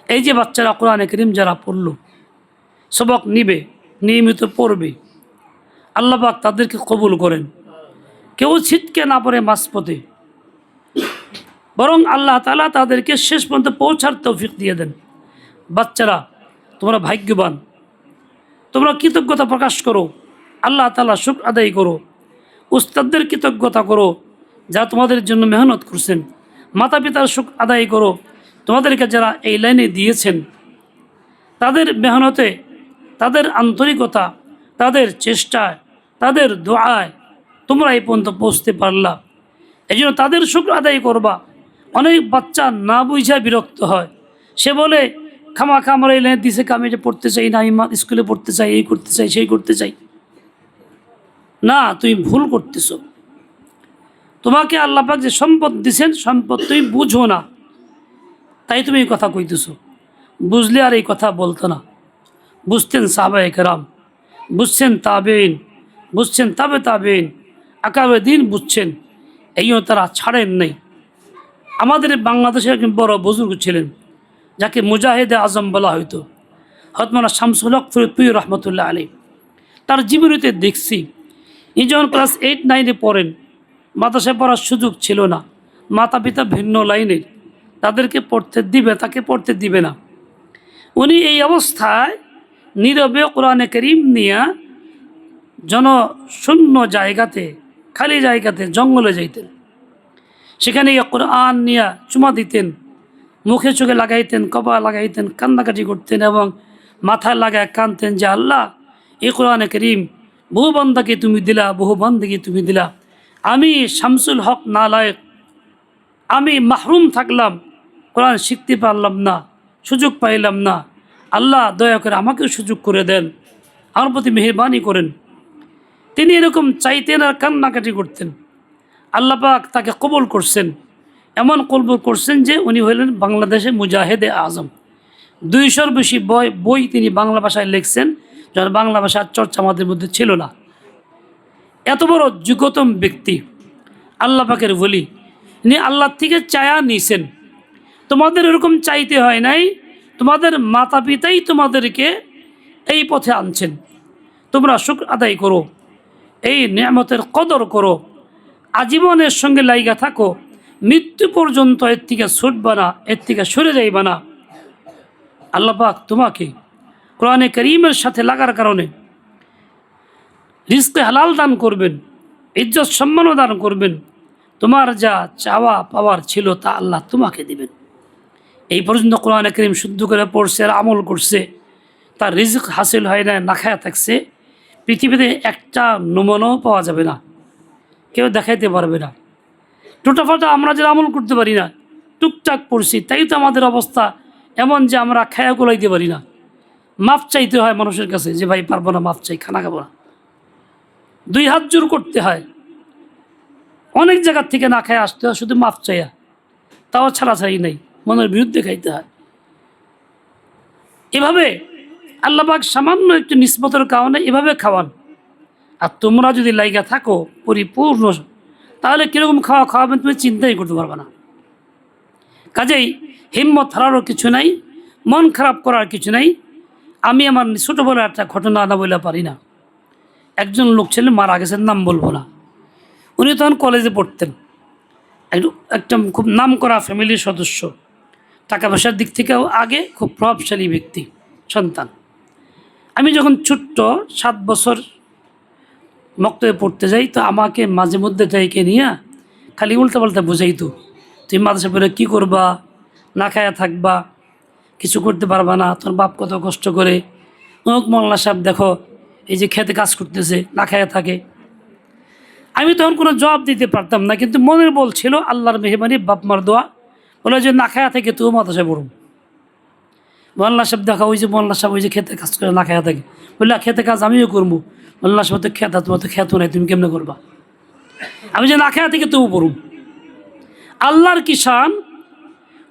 এই যে বাচ্চারা কোরআনে কারীম যারা পড়ল, সবক নিবে, নিয়মিত পড়বে, আল্লাহ পাক তাদেরকে কবুল করেন। কেউ ছিটকে না পড়ে মাঝপথে, বরং আল্লাহ তাআলা তাদেরকে শেষ পর্যন্ত পৌঁছার তৌফিক দিয়ে দেন। বাচ্চারা, তোমরা ভাগ্যবান, তোমরা কৃতজ্ঞতা প্রকাশ করো, আল্লাহ তাআলা শুকর আদায় করো, উস্তাদদের কৃতজ্ঞতা করো যারা তোমাদের জন্য মেহনত করছেন, মাতা পিতার শুকর আদায় করো তোমাদেরকে যারা এই লাইনে দিয়েছেন, তাদের মেহনতে, তাদের আন্তরিকতা, তাদের চেষ্টায়, তাদের দোয়ায় তোমরা এই পর্যন্ত পৌঁছতে পারলা। এই জন্য তাদের শুকর আদায় করবা। অনেক বাচ্চা না বুঝা বিরক্ত হয়, সে বলে খামাখা আমার এই লাইনে দিছে, আমি যে পড়তে চাই না, আমি স্কুলে পড়তে চাই, এই করতে চাই, সেই করতে চাই। না, তুমি ভুল করতেছ। তোমাকে আল্লাহ পাক যে সম্পদ দিছেন, সম্পদ তুমি বুঝো না, তাই তুমি এই কথা কইতেছ। বুঝলে আর এই কথা বলতো না। বুঝতেন সাহাবায়ে কেরাম, বুঝছেন তাবেইন, বুঝছেন তাবে তাবেইন, আকাবে দিন বুঝছেন, এই তারা ছাড়েন নাই। আমাদের বাংলাদেশের একজন বড় বুজুর্গ ছিলেন, যাকে মুজাহিদে আজম বলা হইতো, হযরত মাওলানা শামসুল হক ফরিদপুর রহমতুল্লাহ আলাইহি। তার জীবনীতে দেখছি, ইনি যখন ক্লাস 8-9-এ পড়েন, মাদ্রাসায় পড়ার সুযোগ ছিল না, মাতা পিতা ভিন্ন লাইনের, তাদেরকে পড়তে দিবে, তাকে পড়তে দিবে না। উনি এই অবস্থায় নীরবে কোরআনে কারীম নিয়ে জনশূন্য জায়গাতে, খালি জায়গাতে, জঙ্গলে যাইতেন। সেখানে কোরআন নিয়ে চুমা দিতেন, মুখে চোখে লাগাইতেন, কপালে লাগাইতেন, কান্নাকাটি করতেন এবং মাথায় লাগায় কাঁদতেন যে আল্লাহ, এই কোরআনে কারীম বহু বান্দাকে তুমি দিলা, বহু বান্দাকে তুমি দিলা, আমি শামসুল হক নালায়েক, আমি মাহরুম থাকলাম, কোরআন শিখতে পারলাম না, সুযোগ পাইলাম না। আল্লাহ দয়া করে আমাকেও সুযোগ করে দেন, আমার প্রতি মেহেরবানি করেন। তিনি এরকম চাইতেন আর কান্নাকাটি করতেন। আল্লাহ পাক তাকে কবুল করছেন, এমন কবুল করছেন যে উনি হলেন বাংলাদেশে মুজাহিদে আজম। 200-র বেশি বই তিনি বাংলা ভাষায় লিখছেন, যখন বাংলা ভাষার চর্চা আমাদের মধ্যে ছিল না। এত বড় যোগ্যতম ব্যক্তি, আল্লাহ পাকের বলি, ইনি আল্লাহ থেকে চায়া নিছেন। তোমাদের এরকম চাইতে হয় নাই, তোমাদের মাতা পিতাই তোমাদেরকে এই পথে আনছেন। তোমরা শুকর আদায় করো, এই নিয়ামতের কদর করো, আজীবনের সঙ্গে লাইগা থাকো, মৃত্যু পর্যন্ত এর থেকে ছুটবা না, এর থেকে সরে যাইবা না। আল্লাহ পাক তোমাকে কোরআনে কারীমের সাথে লাগার কারণে রিজকে হালাল দান করবেন, ইজ্জত সম্মানও দান করবেন। তোমার যা চাওয়া পাওয়ার ছিল তা আল্লাহ তোমাকে দিবেন। এই পর্যন্ত কোরআনে কারীম শুদ্ধ করে পড়ছে আর আমল করছে, তার রিজক হাসিল হয় না, না খায়া থাকছে, পৃথিবীতে একটা নমুনাও পাওয়া যাবে না, কেউ দেখাইতে পারবে না। টোটাফাটা আমরা যারা আমল করতে পারি না, টুকটাক পড়ছি, তাই তো আমাদের অবস্থা এমন যে আমরা খায়া গোলাইতে পারি না। মাফ চাইতে হয় মানুষের কাছে যে ভাই পারবো না, মাফ চাই, খানা খাবো না, 2 হাত জোর করতে হয়। অনেক জায়গার থেকে না খায় আসতে হয় শুধু মাফ চাইয়া, তাও ছাড়াছাড়ি নেই, মনের বিরুদ্ধে খাইতে হয়। এভাবে আল্লাহ পাক সামান্য একটু নিসবতের কারণে এভাবে খাওয়ান। আর তোমরা যদি লাইগা থাকো পরিপূর্ণ, তাহলে কীরকম খাওয়াবেন তুমি চিন্তাই করতে পারবে না। কাজেই হিম্মত হারারও কিছু নাই, মন খারাপ করার কিছু নাই। আমি আমার ছোটোবেলার একটা ঘটনা না বলে পারি না। একজন লোক ছিলেন, মারা গেছেন, নাম বলবো না। উনি তখন কলেজে পড়তেন, একটা খুব নাম করা ফ্যামিলির সদস্য, টাকা পয়সার দিক থেকেও আগে, খুব প্রভাবশালী ব্যক্তি সন্তান। আমি যখন ছোট্ট 7 বছর মক্তবে পড়তে যাই, তো আমাকে মাঝে মধ্যে ডেকে নিয়ে খালি উল্টাপাল্টা বুঝাইতো, তুমি মাদ্রাসা পড়ে কী করবা, না খায়া থাকবা, কিছু করতে পারবা না, তোর বাপ কত কষ্ট করে, অমুক মোল্লা সাহেব দেখো এই যে খেতে কাজ করতেছে, না খায়া থাকে। আমি তখন কোনো জবাব দিতে পারতাম না, কিন্তু মনের বল ছিল, আল্লাহর মেহরবানি, বাপ মার দোয়া, বলে যে না খায়া থেকে তুই মাদ্রাসায় পড়ুন। মোল্লা সাহেব দেখা, ওই যে মোল্লা সাহেব ওই যে খেতে কাজ করে না খায়া থাকে, বললে খেতে কাজ আমিও করবো। মোল্লা সাহেব তো খেতা, তোমার তো খেতো নাই, তুমি কেমনে করবা? আমি যে না খায়া থেকে তবু পড়ুন। আল্লাহর কিষান,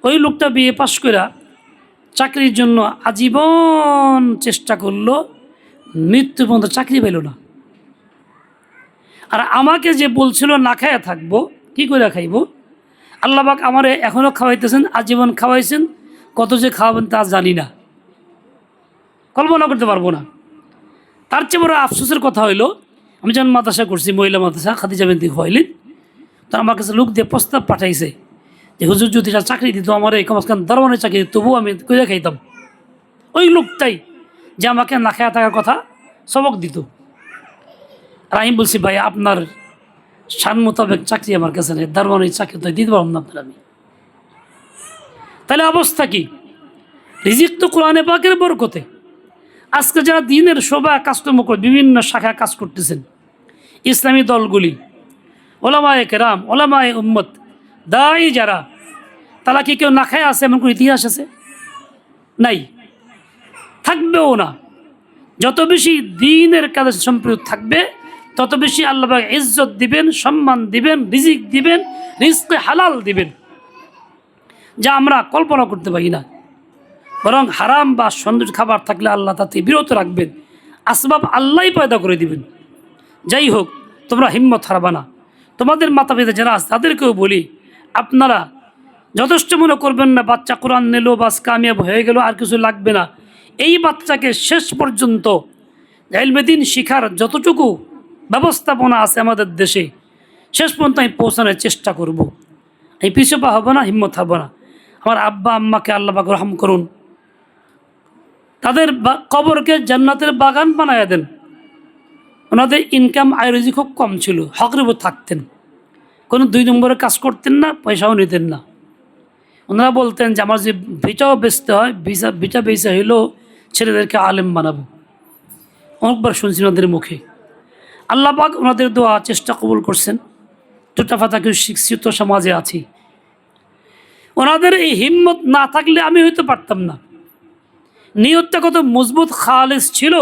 ওই লোকটা বিএ পাশ করে চাকরির জন্য আজীবন চেষ্টা করলো, মৃত্যু পর্যন্ত চাকরি পেল না। আর আমাকে যে বলছিল না খায়া থাকবো, কি করে খাইব? আল্লাহ পাক আমারে এখনও খাওয়াইতেছেন, আজীবন খাওয়াইছেন, কত যে খাওয়াবেন তা জানি না, কল্পনা করতে পারবো না। তার চেয়ে বড় আফসোসের কথা হইলো, আমি যখন মাদ্রাসা করছি, মহিলা মাদ্রাসা, খাদিজা বিনতে খুয়াইলিদ, তো আমার কাছে লোক দিয়ে প্রস্তাব পাঠাইছে যে হুজুর যদি চাকরি দিত আমার এই কমাসখান দারোয়ানের চাকরি, তবুও আমি কইরা খাইতাম। ওই লোকটাই যে আমাকে না খায়া থাকার কথা সবক দিত। আর আমি বলছি, ভাই আপনার শান মোতাবেক চাকরি আমার কাছে নেই, দারোয়ানের চাকরি তো দিতে পারলাম না আপনার আমি। তাহলে অবস্থা কি? রিজিক তো কোরআনে পাকের বরকতে। আজকে যারা দিনের শোভা কাজকর্ম করে বিভিন্ন শাখায় কাজ করতেছেন, ইসলামী দলগুলি, ওলামায়ে কেরাম, ওলামায়ে উম্মত, দায়ী যারা, তারা কি কেউ না খায় আছে এমন কোনো ইতিহাস আছে? নাই, থাকবেও না। যত বেশি দিনের কাজে সম্পৃক্ত থাকবে তত বেশি আল্লাহ পাক ইজ্জত দিবেন, সম্মান দিবেন, রিজিক দিবেন, রিজকে হালাল দিবেন, যা আমরা কল্পনা করতে পারি না। বরং হারাম বা সন্দেশ খাবার থাকলে আল্লাহ তাতে বিরত রাখবেন, আসবাব আল্লাহই পয়দা করে দিবেন। যাই হোক, তোমরা হিম্মত হারাবা না। তোমাদের মাতা পিতা যারা আছে তাদেরকেও বলি, আপনারা যথেষ্ট মনে করবেন না বাচ্চা কোরআন নিল বাস কামিয়াব হয়ে গেল আর কিছু লাগবে না। এই বাচ্চাকে শেষ পর্যন্ত ইলমে দ্বীন শিখার যতটুকু ব্যবস্থাপনা আছে আমাদের দেশে, শেষ পর্যন্ত আমি পৌঁছানোর চেষ্টা করব। আমি পিছু পা হবো না, হিম্মত হবো না। আমার আব্বা আম্মাকে আল্লাহ পাক রহম করুন, তাদের কবরকে জান্নাতের বাগান বানায় দেন। ওনাদের ইনকাম আয় রুজি খুব কম ছিল, হকের উপর থাকতেন, কোনো 2 নম্বরের কাজ করতেন না, পয়সাও নিতেন না। ওনারা বলতেন যে আমার যে ভিটাও বেচতে হয়, ভিটা বেচা হইলেও ছেলেদেরকে আলেম বানাবো। অনেকবার শুনছি ওনাদের মুখে। আল্লাহ পাক ওনাদের দোয়া চেষ্টা কবুল করছেন। টুটাফাতা কেউ শিক্ষিত সমাজে আছি। ওনাদের এই হিম্মত না থাকলে আমি হইতে পারতাম না। নিয়তটা কত মজবুত খালেস ছিল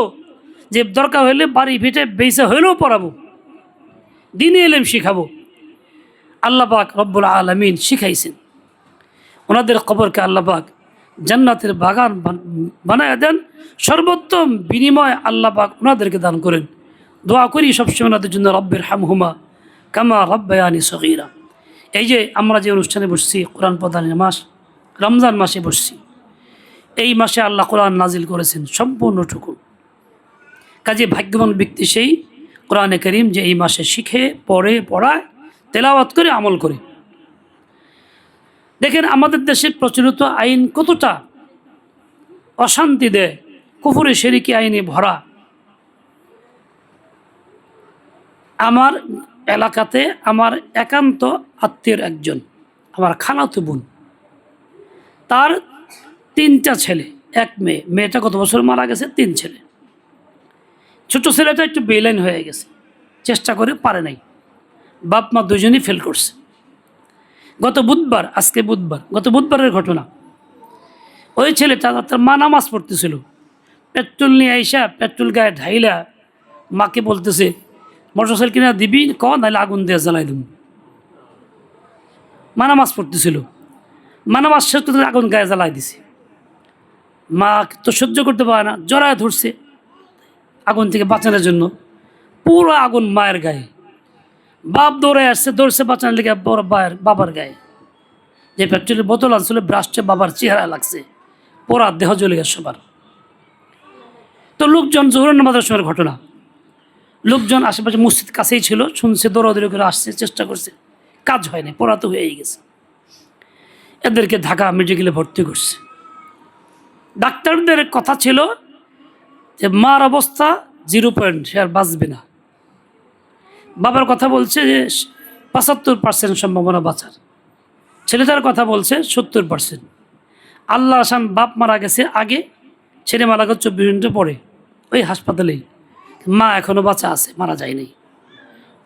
যে দরকার হইলে বাড়ি ভিটে বেচা হইলেও পড়াবো, দিনে এলেম শিখাবো। আল্লাহ পাক রব্বুল আলামিন শিখাইছেন। ওনাদের কবরকে আল্লাহ পাক জান্নাতের বাগান বানায় দেন, সর্বোত্তম বিনিময় আল্লাহ পাক ওনাদেরকে দান করেন। দোয়া করি সবসময় ওনাদের জন্য, রব্বির হামহুমা কামা রব্বায়ানি সগীরা। এই যে আমরা যে অনুষ্ঠানে বসছি, কোরআন প্রদানের মাস রমজান মাসে বসছি, এই মাসে আল্লাহ কোরআন নাজিল করেছেন সম্পূর্ণটুকু। কাজে ভাগ্যবান ব্যক্তি সেই কোরআনে করিম যে এই মাসে শিখে, পড়ে, পড়ায়, তেলাওয়াত করে, আমল করে। দেখেন আমাদের দেশে প্রচলিত আইন কতটা অশান্তি দেয়, কুফরে শিরকি আইনে ভরা। আমার এলাকাতে আমার একান্ত আত্মীয়ের একজন, আমার খালাতো বোন, তার 3টা ছেলে, 1 মেয়ে। মেয়েটা গত বছর মারা গেছে, 3 ছেলে। ছোট ছেলেটা একটু বেলাইন হয়ে গেছে, চেষ্টা করে পারে নাই। বাপ মা দুজনই ফেল করছে। গত বুধবার, আজকে বুধবার, গত বুধবারের ঘটনা। ওই ছেলেটা, তার মা নামাজ পড়তেছিল, পেট্রোল নিয়ে আইসা পেট্রোল গায়ে ঢাইলা মাকে বলতেছে, মোটরসাইকেল কিনা দিবি ক, নাহলে আগুন দিয়ে জ্বালাই দেব। মা নামাজ পড়তেছিল, মা নামাজ শেষ করতে আগুন গায়ে জ্বালাই দিছে। মা তো সহ্য করতে পারে না, জড়ায় ধরছে আগুন থেকে বাঁচানোর জন্য। পুরো আগুন মায়ের গায়ে। বাপ দৌড়ে আসছে, দৌড়ছে বাঁচানোর লেগে বাবার গায়ে। যে পেট্রোলের বোতল আনছিল ব্রাস্টে বাবার চেহারা লাগছে, পোড়া দেহ জ্বলে গেছে সবার। তো লোকজন, জোহরের নামাজের সময়ের ঘটনা, লোকজন আশেপাশে মসজিদ কাছেই ছিল, শুনছে, দৌড়াদৌড়ি করে আসছে, চেষ্টা করছে, কাজ হয় না, পোড়া তো হয়েই গেছে। এদেরকে ঢাকা মেডিকেলে ভর্তি করছে। ডাক্তারদের কথা ছিল যে মার অবস্থা 0 পয়েন্ট, সে আর বাঁচবে না। বাবার কথা বলছে যে 75% সম্ভাবনা বাঁচার। ছেলেটার কথা বলছে 70%। আল্লাহ আসান, বাপ মারা গেছে আগে, ছেলে মারা গেছে 24 ঘন্টা পরে ওই হাসপাতালেই। মা এখনও বাঁচা আছে, মারা যায়নি।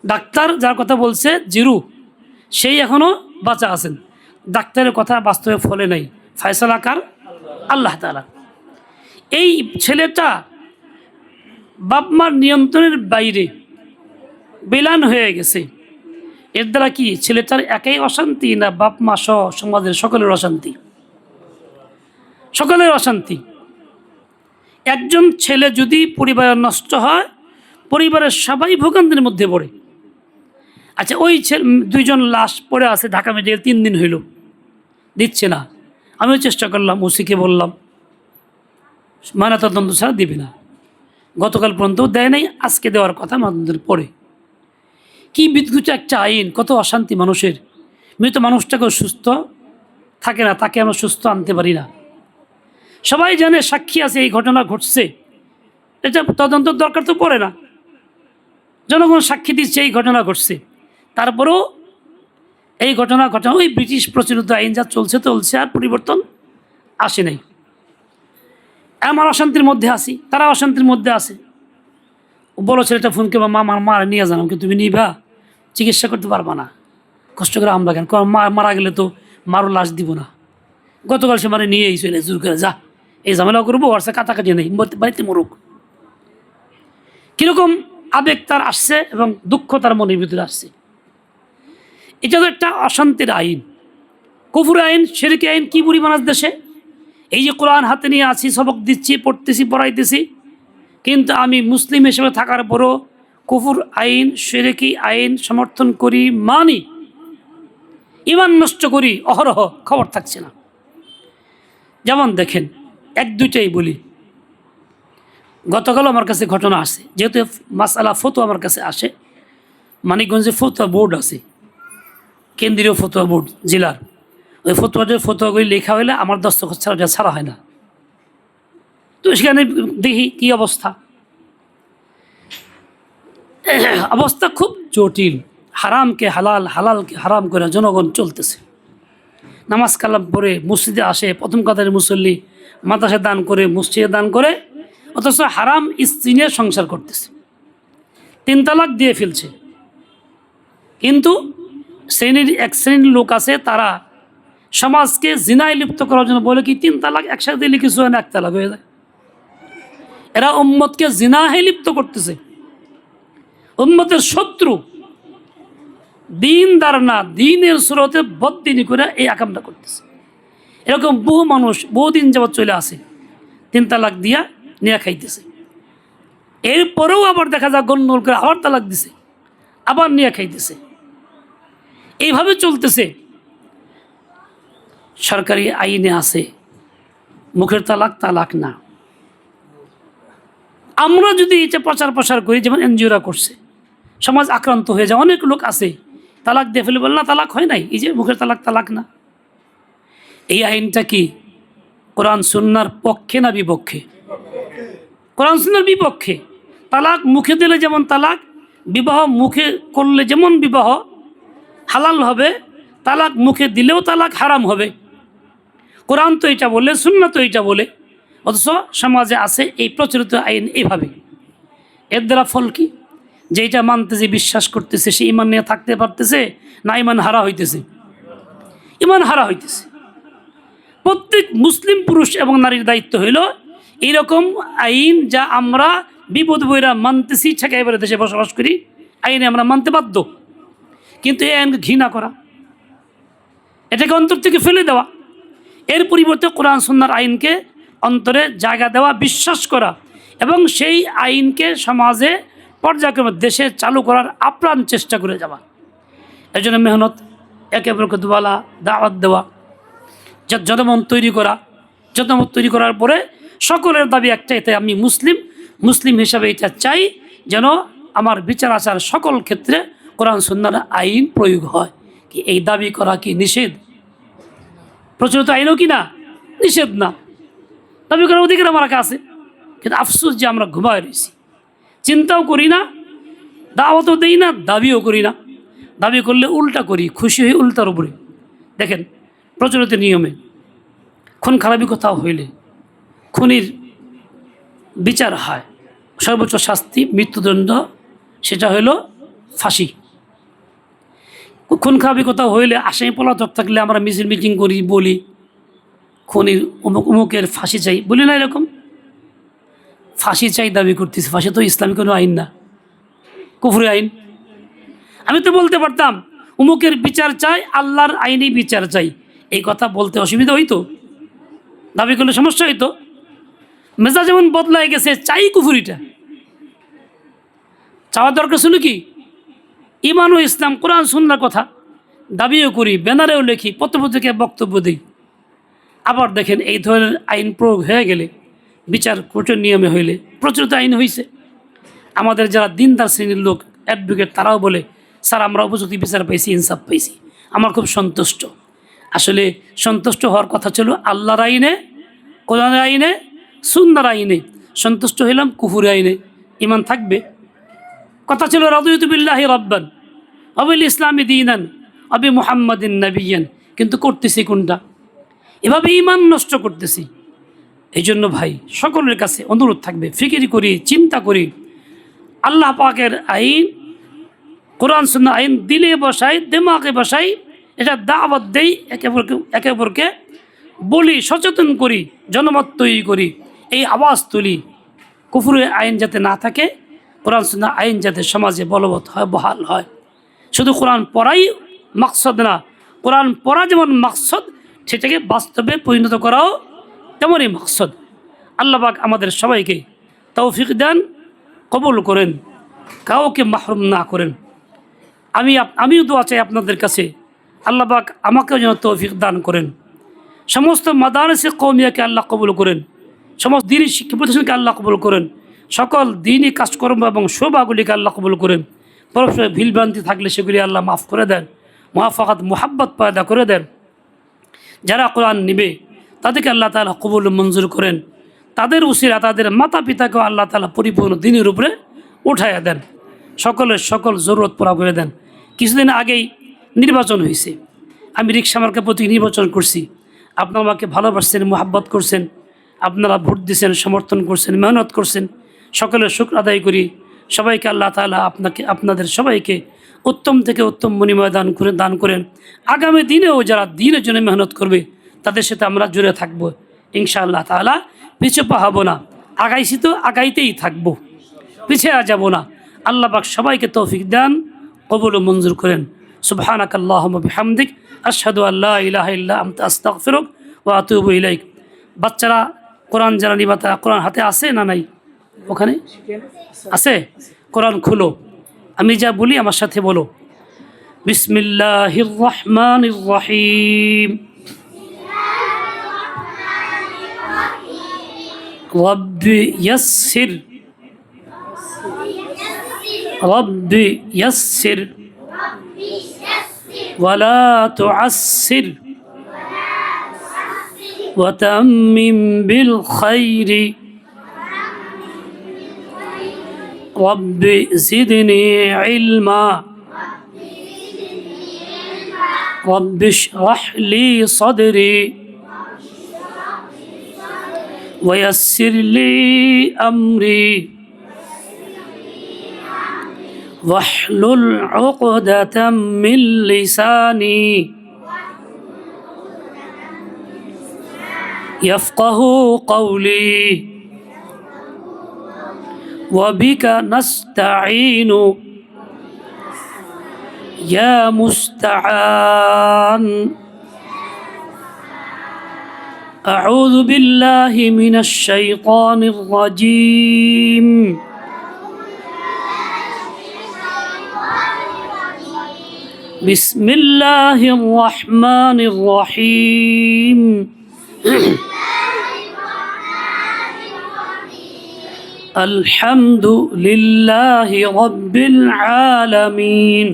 ডাক্তার যার কথা বলছে 0, সেই এখনও বাঁচা আছেন। ডাক্তারের কথা বাস্তবে ফলে নাই, ফয়সালা কার? আল্লাহ তাআলা। এই ছেলেটা বাপ মার নিয়ন্ত্রণের বাইরে বেলান হয়ে গেছে। এর দ্বারা কি ছেলেটার একাই অশান্তি, না বাপ মা সহ সমাজের সকলের অশান্তি? সকলের অশান্তি। একজন ছেলে যদি পরিবার নষ্ট হয়, পরিবারের সবাই ভোগান্তির মধ্যে পড়ে। আচ্ছা, ওই 2জন লাশ পড়ে আছে ঢাকা মেডিকেল, 3 দিন হইল, দিচ্ছে না। আমিও চেষ্টা করলাম, ওসিকে বললাম ময়নাতদন্ত ছাড়া দিবে না। গতকাল পর্যন্ত দেয় নাই, আজকে দেওয়ার কথা ময়নাতদন্তের পরে। কি বিদ্যুৎ একটা আইন, কত অশান্তি মানুষের। মৃত মানুষটাকেও সুস্থ থাকে না, তাকে আমরা সুস্থ আনতে পারি না। সবাই জানে, সাক্ষী আছে, এই ঘটনা ঘটছে, এটা তদন্ত দরকার তো পড়ে না। জনগণ সাক্ষী দিচ্ছে এই ঘটনা ঘটছে, তারপরেও এই ঘটনা ওই ব্রিটিশ প্রচলিত আইন যা চলছে আর পরিবর্তন আসে নাই। আমার অশান্তির মধ্যে আসি, তারা অশান্তির মধ্যে আসে। বলো ছেলেটা ফোনকে, মা মারা নিয়ে জানো, কিন্তু তুমি নিবা, চিকিৎসা করতে পারবা না, কষ্ট করে আমরা কেন, মারা গেলে তো মারো লাশ দিব না। গতকাল সে মানে নিয়ে চলে জোর করে, যা এই ঝামেলা করবো, আর সে কাটাকাটি নেই, বাড়িতে মরুক। কীরকম আবেগ তার আসছে এবং দুঃখ তার মনের ভিতরে আসছে। এটা তো একটা অশান্তির আইন, কুফরি আইন, শিরকি আইন। কি পরিমাণ দেশে এই যে কোরআন হাতে নিয়ে আছি, সবক দিচ্ছি, পড়তেছি, পড়াইতেছি, কিন্তু আমি মুসলিম হিসেবে থাকার পরও কুফর আইন, শিরকি আইন সমর্থন করি, মানি, ইমান নষ্ট করি, অহরহ, খবর থাকছে না। যেমন দেখেন, এক দুইটাই বলি। গতকাল আমার কাছে ঘটনা আসে, যেহেতু মাসআলা ফতোয়া আমার কাছে আসে, মানিকগঞ্জে ফতোয়া বোর্ড আছে, কেন্দ্রীয় ফতোয়া বোর্ড জেলার। ওই ফতোয়াগুলি লেখা হলে আমার দস্তখত ছাড়া ওটা ছাড়া হয় না। তো সেখানে দেখি কি অবস্থা। অবস্থা খুব জটিল। হারামকে হালাল, হালালকে হারাম করে জনগণ চলতেছে। নামাজ কালাম পড়ে মসজিদে আসে, প্রথম কাতারের মুসল্লি, মাদ্রাসায় দান করে, মসজিদে দান করে, অথচ হারাম স্ত্রী নিয়ে সংসার করতেছে, 3 তালাক দিয়ে ফেলছে। কিন্তু এক শ্রেণীর লোক আছে, তারা সমাজকে জিনায় লিপ্ত করার জন্য বলে কি 3 তালাক একসাথে দিলে কিছু হয় না, 1 তালাক হয়ে যায়। এরা উম্মতকে জিনাহে লিপ্ত করতেছে, উম্মতের শত্রু, দিনদার না, দিনের সুরতে বদদিনী করে এই আকামটা করতেছে। এরকম বহু মানুষ বহুদিন যাবৎ চলে আসে, 3 তালাক দিয়া নিয়ে খাইতেছে। এরপরেও আবার দেখা যায় গন্ডগোল করে আবার তালাক দিছে, আবার নিয়ে খাইতেছে। এইভাবে চলতেছে। সরকারি আইনে আছে মুখের তালাক তালাক না। আমরা যদি এটা প্রচার করি, যেমন এনজিওরা করছে, সমাজ আক্রান্ত হয়ে যায়। অনেক লোক আছে তালাক দিয়ে ফেলে, বল না তালাক হয় নাই, এই যে মুখের তালাক তালাক না। এই আইনটা কি কোরআন সুন্নাহর পক্ষে না বিপক্ষে? কোরআন সুন্নাহর বিপক্ষে। তালাক মুখে দিলে যেমন তালাক, বিবাহ মুখে করলে যেমন বিবাহ হালাল হবে, তালাক মুখে দিলেও তালাক হারাম হবে। কোরআন তো এটা বলে, সুন্নাহ তো এটা বলে, অথচ সমাজে আছে এই প্রচলিত আইন এইভাবে। এর দ্বারা ফল কি? যে এটা মানতেছে, বিশ্বাস করতেছে, সে ইমান নিয়ে থাকতে পারতেছে না, ইমান হারা হইতেছে? ইমান হারা হইতেছে। প্রত্যেক মুসলিম পুরুষ এবং নারীর দায়িত্ব হইল এইরকম আইন, যা আমরা বিপদ বইরা মানতেছি, ঠেকাই বেড়ে দেশে বসবাস করি, আইনে আমরা মানতে বাধ্য। কিন্তু এই আইনকে ঘৃণা করা, এটাকে অন্তর থেকে ফেলে দেওয়া, এর পরিবর্তে কোরআন সুন্নাহর আইনকে অন্তরে জায়গা দেওয়া, বিশ্বাস করা, এবং সেই আইনকে সমাজে পর্যায়ক্রমে দেশে চালু করার আপ্রাণ চেষ্টা করে যাওয়া। এই জন্য মেহনত, একে অপরকে দুয়ালা, দাওয়াত দেওয়া, জনমত তৈরি করা। জনমত তৈরি করার পরে সকলের দাবি একটাই, তাই আমি মুসলিম হিসাবে এটা চাই যেন আমার বিচার আচার সকল ক্ষেত্রে কোরআন সুন্নাহর আইন প্রয়োগ হয়। কি এই দাবি করা কি নিষেধ? প্রচলিত আইনও কি না? নিষেধ না। দাবি করার অধিকার আমার কাছে আছে, কিন্তু আফসোস যে আমরা ঘুমায় রয়েছি, চিন্তাও করি না, দাওয়াতও দেই না, দাবিও করি না। দাবি করলে উল্টা করি, খুশি হয়ে উল্টার উপরে। দেখেন, প্রচলিত নিয়মে খুন খারাপি কোথাও হইলে খুনির বিচার হয়, সর্বোচ্চ শাস্তি মৃত্যুদণ্ড, সেটা হইল ফাঁসি। খুন খারাপি কোথাও হইলে আসামি পলাতক থাকলে আমরা মিটিং করি, বলি খুনির অমুকের ফাঁসি চাই, বলি না? এরকম ফাঁসি চাই দাবি করতেছি। ফাঁসি তো ইসলামিক কোনো আইন না, কুফরি আইন। আমি তো বলতে পারতাম অমুকের বিচার চাই, আল্লাহর আইনেই বিচার চাই, এই কথা বলতে অসুবিধা হইতো? দাবি করলে সমস্যা হইতো? মেজাজ যেমন বদলায় গেছে, চাই কুফরিটা। চাওয়ার দরকার ছিল কি? ইমান ও ইসলাম, কোরআন সুন্নাহর কথা দাবিও করি, ব্যানারেও লেখি, পত্রপত্রিকায় বক্তব্য দিই। আবার দেখেন এই ধরনের আইন প্রয়োগ হয়ে গেলে, বিচার কোর্টের নিয়মে হইলে প্রচলিত আইন হয়েছে, আমাদের যারা দিনদার শ্রেণীর লোক অ্যাডভোকেট তারাও বলে স্যার আমরা উপযুক্ত বিচার পাইছি, ইনসাফ পাইছি, আমার খুব সন্তুষ্ট। আসলে সন্তুষ্ট হওয়ার কথা ছিল আল্লাহর আইনে, কোরআনের আইনে, সুন্নাহর আইনে। সন্তুষ্ট হইলাম কুফুরি আইনে, ইমান থাকবে? কথা ছিল রাদিয়তু বিল্লাহি রাব্বান আবিল ইসলামি দীনান আবি মুহাম্মাদিন নাবিয়ান, কিন্তু করতেছি কোনটা? এভাবে ইমান নষ্ট করতেছি। এই জন্য ভাই সকলের কাছে অনুরোধ থাকবে, ফিকির করি, চিন্তা করি, আল্লাহ পাকের আইন, কোরআন সুন্নাহ আইন দিলে বসাই, দিমাগে বসাই, এটা দাওয়াত দেই, একে অপরকে বলি, সচেতন করি, জনমত তৈরি করি, এই আওয়াজ তুলি। কুফরের আইন যাতে না থাকে, কোরআন সুন্নাহ আইন যাতে সমাজে বলবৎ হয়, বহাল হয়। শুধু কোরআন পড়াই মাকসদ না, কোরআন পড়া যেমন মাকসদ, সেটাকে বাস্তবে পরিণত করাও তেমনই মাকসদ। আল্লাহ পাক আমাদের সবাইকে তৌফিক দেন, কবুল করেন, কাউকে মাহরুম না করেন। আমিও দোয়া চাই আপনাদের কাছে, আল্লাহ পাক আমাকেও যেন তৌফিক দান করেন। সমস্ত মাদারিসে কওমিয়াকে আল্লাহ কবুল করেন, সমস্ত দ্বীনি শিক্ষা প্রতিষ্ঠানকে আল্লাহ কবুল করেন, সকল দ্বীনি কাজকর্ম এবং শোভাগুলিকে আল্লাহ কবুল করেন। পরস্পর ভুলভ্রান্তি থাকলে সেগুলি আল্লাহ মাফ করে দেন, মুআফাকাত মুহাব্বত পয়দা করে দেন। যারা কোরআন নিবে তাদেরকে আল্লাহ তাআলা কবুল মঞ্জুর করেন, তাদের উসিলা তাদের মাতা পিতাকেও আল্লাহ তাআলা পরিপূর্ণ দ্বীনের উপরে উঠাইয়া দেন, সকলের সকল জরুরত পুরা করে দেন। কিছুদিন আগেই নির্বাচন হয়েছে, আমি রিকশা মার্কা প্রতীক নির্বাচন করছি। আপনারা আমাকে ভালোবাসছেন, মুহাব্বত করছেন, আপনারা ভোট দিচ্ছেন, সমর্থন করছেন, মেহনত করছেন, সকলের শুকর আদায় করি। সবাইকে আল্লাহ তাআলা আপনাদের সবাইকে উত্তম থেকে উত্তম বিনিময় দান করেন। আগামী দিনেও যারা দ্বীনের জন্য মেহনত করবে তাদের সাথে আমরা জুড়ে থাকবো ইনশাআল্লাহ তাআলা। পিছু পা হব না, আগাইছি তো আগাইতেই থাকবো, পিছিয়ে যাব না। আল্লাহ পাক সবাইকে তৌফিক দেন, কবুল ও মঞ্জুর করেন। সুবহানাকাল্লাহুম্মা বিহামদিক আশহাদু আল্লা ইলাহা ইল্লা আনতা আস্তাগফিরুক ওয়া আতুবু ইলাইক। বাচ্চারা কোরআন যারা নিবা তারা কোরআন হাতে আছে না নাই? ওখানে আছে, কোরআন খুলো, আমি যা বলি আমার সাথে বলো। বিসমিল্লাহির রহমানির রহিম। রব্বি ইয়াসসির, রব্বি ইয়াসসির ওয়ালা তুআসসির ওয়াতাম্মিম বিল খাইরি রব্বি জিদনি ইলমা রব্বি ইশরাহ লি সাদরি ওয়ায়াসসির লি আমরি واحلل عقدة من لساني يفقه قولي وبك نستعين يا مستعان أعوذ بالله من الشيطان الرجيم بسم الله الرحمن الرحيم الحمد لله رب العالمين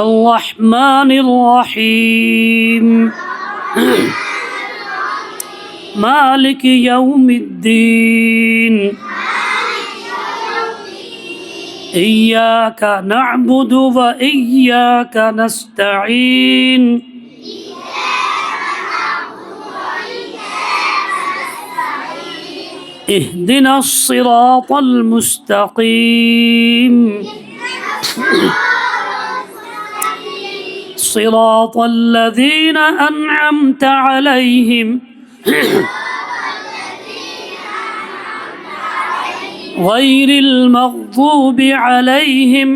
الرحمن الرحيم مالك يوم الدين إياك نعبد وإياك نستعين اهدنا الصراط المستقيم صراط الذين أنعمت عليهم غير المغضوب عليهم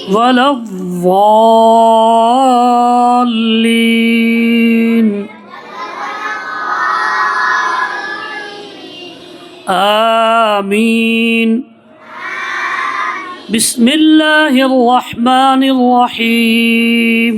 ولا الضالين آمين বিসমিল্লাহির রহমানির রহিম